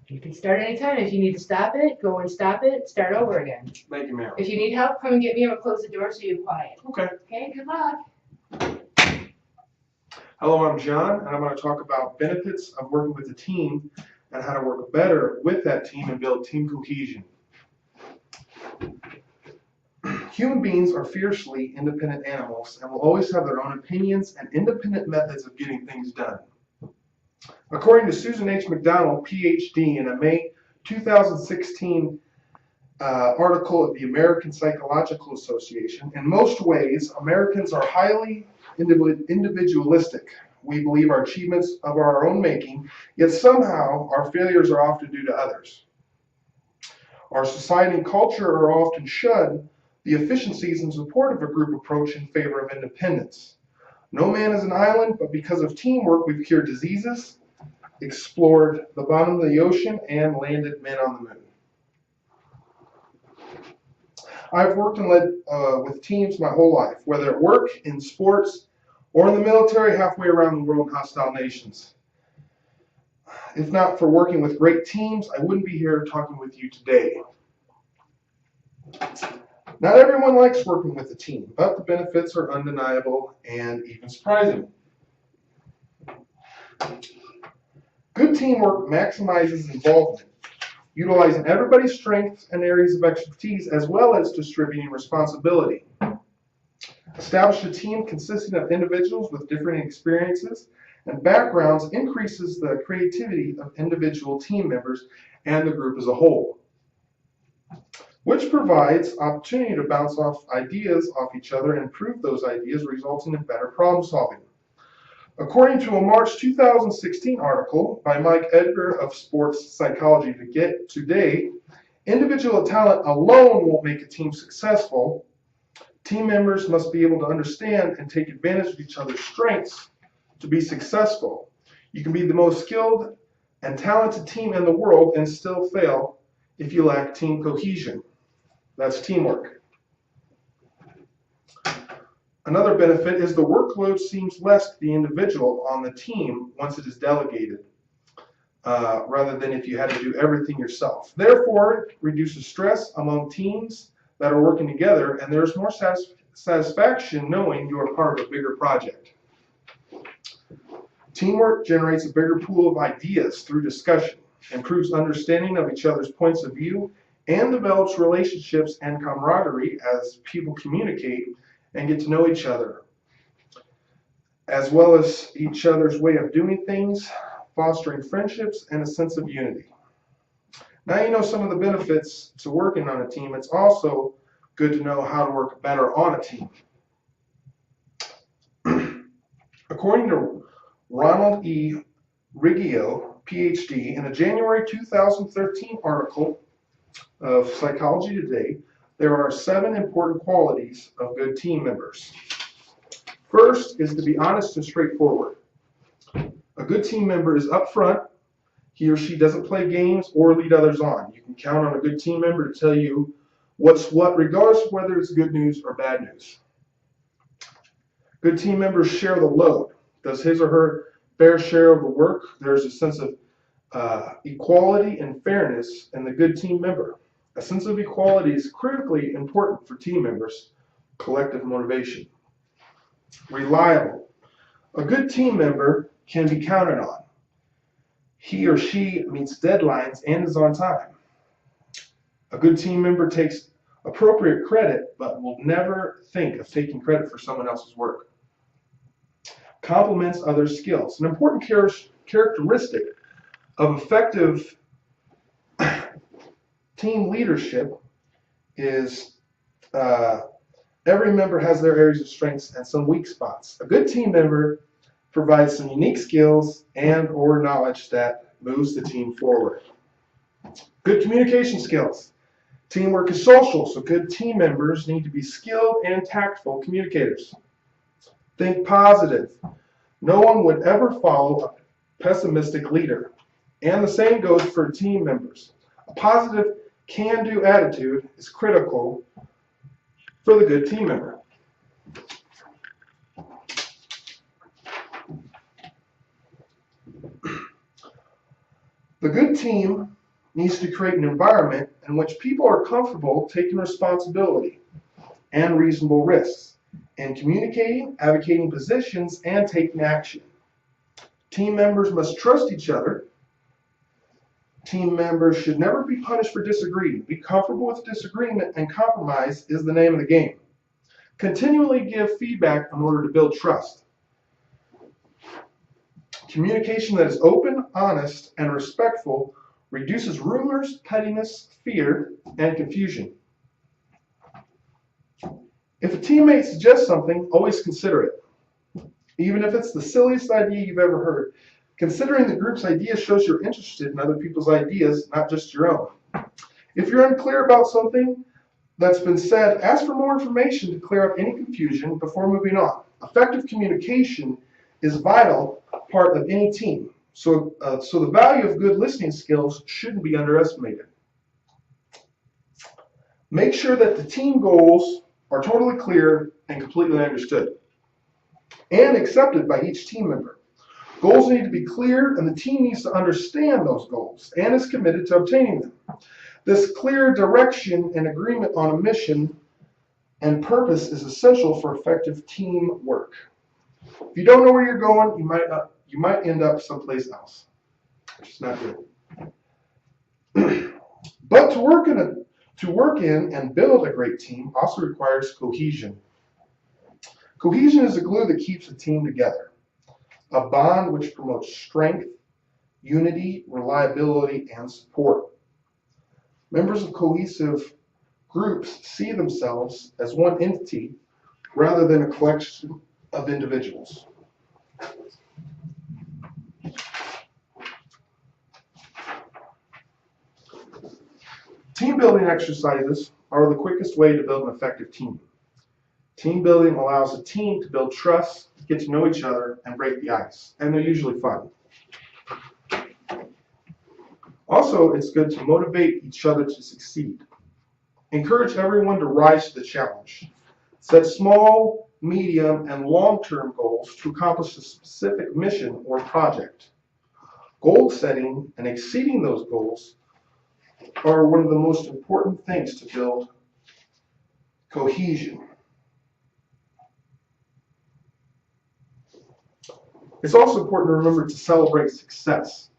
You can start anytime. If you need to stop it, go and stop it, start over again. Thank you, ma'am. If you need help, come and get me. I'm going to close the door so you're quiet. Okay. Okay, good luck. Hello, I'm John, and I'm going to talk about benefits of working with a team and how to work better with that team and build team cohesion. Human beings are fiercely independent animals and will always have their own opinions and independent methods of getting things done. According to Susan H. McDonald, PhD, in a May 2016 article of the American Psychological Association, in most ways, Americans are highly individualistic. We believe our achievements of our own making, yet somehow our failures are often due to others. Our society and culture are often shun the efficiencies and support of a group approach in favor of independence. No man is an island, but because of teamwork, we've cured diseases, explored the bottom of the ocean, and landed men on the moon. I've worked and led with teams my whole life, whether at work, in sports, or in the military halfway around the world in hostile nations. If not for working with great teams, I wouldn't be here talking with you today. Not everyone likes working with a team, but the benefits are undeniable and even surprising. Good teamwork maximizes involvement, utilizing everybody's strengths and areas of expertise, as well as distributing responsibility. Establish a team consisting of individuals with different experiences and backgrounds increases the creativity of individual team members and the group as a whole, which provides opportunity to bounce off ideas off each other and improve those ideas, resulting in better problem solving. According to a March 2016 article by Mike Edgar of Sports Psychology Today, individual talent alone won't make a team successful. Team members must be able to understand and take advantage of each other's strengths to be successful. You can be the most skilled and talented team in the world and still fail if you lack team cohesion. That's teamwork. Another benefit is the workload seems less to the individual on the team once it is delegated, rather than if you had to do everything yourself. Therefore, it reduces stress among teams that are working together, and there's more satisfaction knowing you are part of a bigger project. Teamwork generates a bigger pool of ideas through discussion, improves understanding of each other's points of view, and develops relationships and camaraderie as people communicate and get to know each other, as well as each other's way of doing things, fostering friendships and a sense of unity. Now you know some of the benefits to working on a team. It's also good to know how to work better on a team. According to Ronald E. Riggio, PhD, in a January 2013 article of Psychology Today, there are 7 important qualities of good team members. First is to be honest and straightforward. A good team member is upfront. He or she doesn't play games or lead others on. You can count on a good team member to tell you what's what, regardless of whether it's good news or bad news. Good team members share the load. Does his or her fair share of the work? There's a sense of equality and fairness in the good team member. A sense of equality is critically important for team members' collective motivation. Reliable. A good team member can be counted on. He or she meets deadlines and is on time. A good team member takes appropriate credit, but will never think of taking credit for someone else's work. Complements other skills. An important characteristic of effective team leadership is every member has their areas of strengths and some weak spots. A good team member provides some unique skills and or knowledge that moves the team forward. Good communication skills. Teamwork is social, so good team members need to be skilled and tactful communicators. Think positive. No one would ever follow a pessimistic leader. And the same goes for team members. A positive can-do attitude is critical for the good team member. The good team needs to create an environment in which people are comfortable taking responsibility and reasonable risks, and communicating, advocating positions, and taking action. Team members must trust each other. Team members should never be punished for disagreeing. Be comfortable with disagreement, and compromise is the name of the game. Continually give feedback in order to build trust. Communication that is open, honest, and respectful reduces rumors, pettiness, fear, and confusion. If a teammate suggests something, always consider it, even if it's the silliest idea you've ever heard. Considering the group's idea shows you're interested in other people's ideas, not just your own. If you're unclear about something that's been said, ask for more information to clear up any confusion before moving on. Effective communication is a vital part of any team, so the value of good listening skills shouldn't be underestimated. Make sure that the team goals are totally clear and completely understood and accepted by each team member. Goals need to be clear, and the team needs to understand those goals and is committed to obtaining them. This clear direction and agreement on a mission and purpose is essential for effective teamwork. If you don't know where you're going, you might end up someplace else, which is not good. But to work in and build a great team also requires cohesion. Cohesion is the glue that keeps a team together, a bond which promotes strength, unity, reliability, and support. Members of cohesive groups see themselves as one entity rather than a collection of individuals. Team building exercises are the quickest way to build an effective team. Team building allows a team to build trust, get to know each other, and break the ice, and they're usually fun. Also, it's good to motivate each other to succeed. Encourage everyone to rise to the challenge. Set small, medium, and long-term goals to accomplish a specific mission or project. Goal setting and exceeding those goals are one of the most important things to build cohesion. It's also important to remember to celebrate success.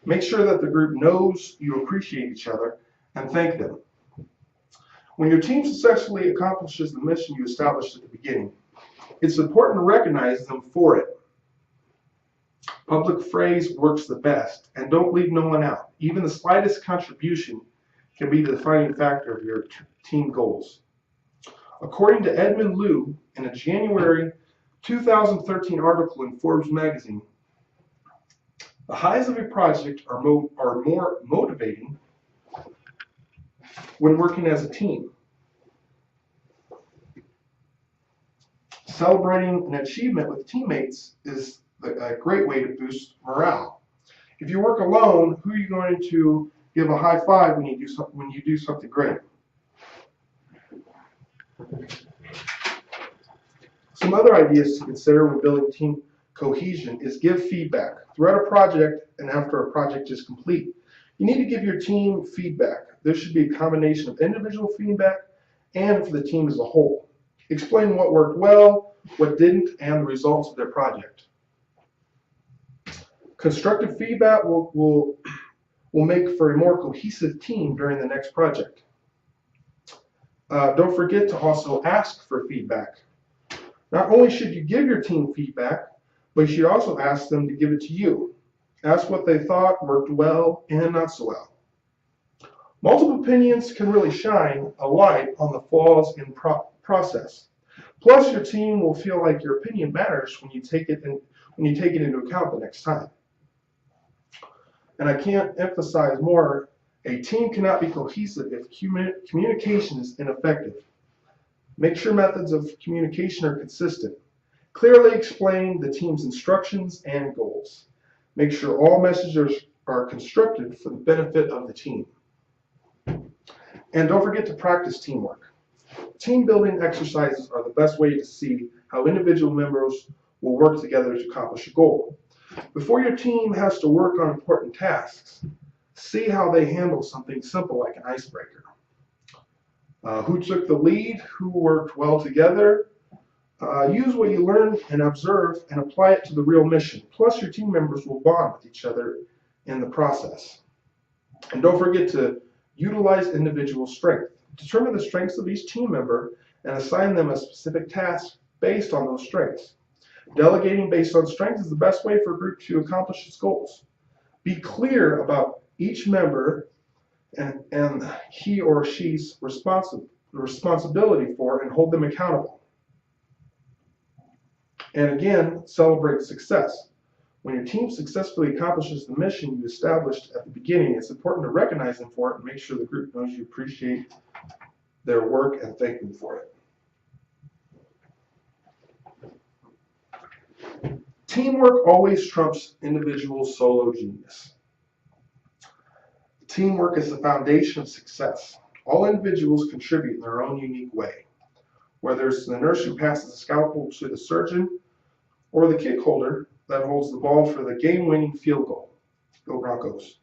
Make sure that the group knows you appreciate each other and thank them. When your team successfully accomplishes the mission you established at the beginning, it's important to recognize them for it. Public praise works the best, and don't leave no one out. Even the slightest contribution can be the defining factor of your team goals. According to Edmund Liu, in a January 2013 article in Forbes magazine, the highs of a project are more motivating when working as a team. Celebrating an achievement with teammates is a great way to boost morale. If you work alone, who are you going to give a high five when you do something great? Some other ideas to consider when building team cohesion is give feedback throughout a project and after a project is complete. You need to give your team feedback. There should be a combination of individual feedback and for the team as a whole. Explain what worked well, what didn't, and the results of their project. Constructive feedback will make for a more cohesive team during the next project. Don't forget to also ask for feedback. Not only should you give your team feedback, but you should also ask them to give it to you. Ask what they thought worked well and not so well. Multiple opinions can really shine a light on the flaws in process. Plus, your team will feel like your opinion matters when you take it into account the next time. And I can't emphasize more, a team cannot be cohesive if communication is ineffective. Make sure methods of communication are consistent. Clearly explain the team's instructions and goals. Make sure all messages are constructed for the benefit of the team. And don't forget to practice teamwork. Team building exercises are the best way to see how individual members will work together to accomplish a goal. Before your team has to work on important tasks, See how they handle something simple like an icebreaker. Who took the lead? Who worked well together? Use what you learn and observe and apply it to the real mission. Plus, your team members will bond with each other in the process. And don't forget to utilize individual strength. Determine the strengths of each team member and assign them a specific task based on those strengths. Delegating based on strengths is the best way for a group to accomplish its goals. Be clear about each member and he or she's responsibility for and hold them accountable. And again, celebrate success. When your team successfully accomplishes the mission you established at the beginning, it's important to recognize them for it and make sure the group knows you appreciate their work and thank them for it. Teamwork always trumps individual solo genius. Teamwork is the foundation of success. All individuals contribute in their own unique way. Whether it's the nurse who passes the scalpel to the surgeon or the kick holder that holds the ball for the game-winning field goal. Go Broncos.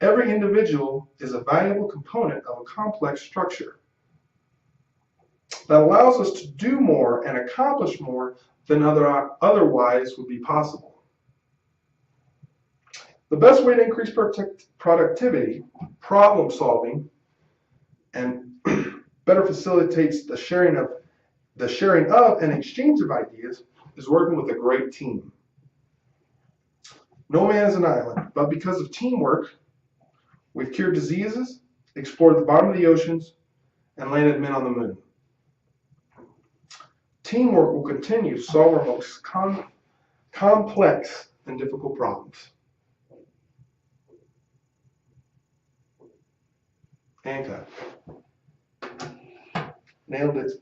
Every individual is a valuable component of a complex structure that allows us to do more and accomplish more than otherwise would be possible. The best way to increase productivity, problem solving, and better facilitates the sharing of and exchange of ideas is working with a great team. No man is an island, but because of teamwork, we've cured diseases, explored the bottom of the oceans, and landed men on the moon. Teamwork will continue to solve our most complex and difficult problems. And cut. Nailed it.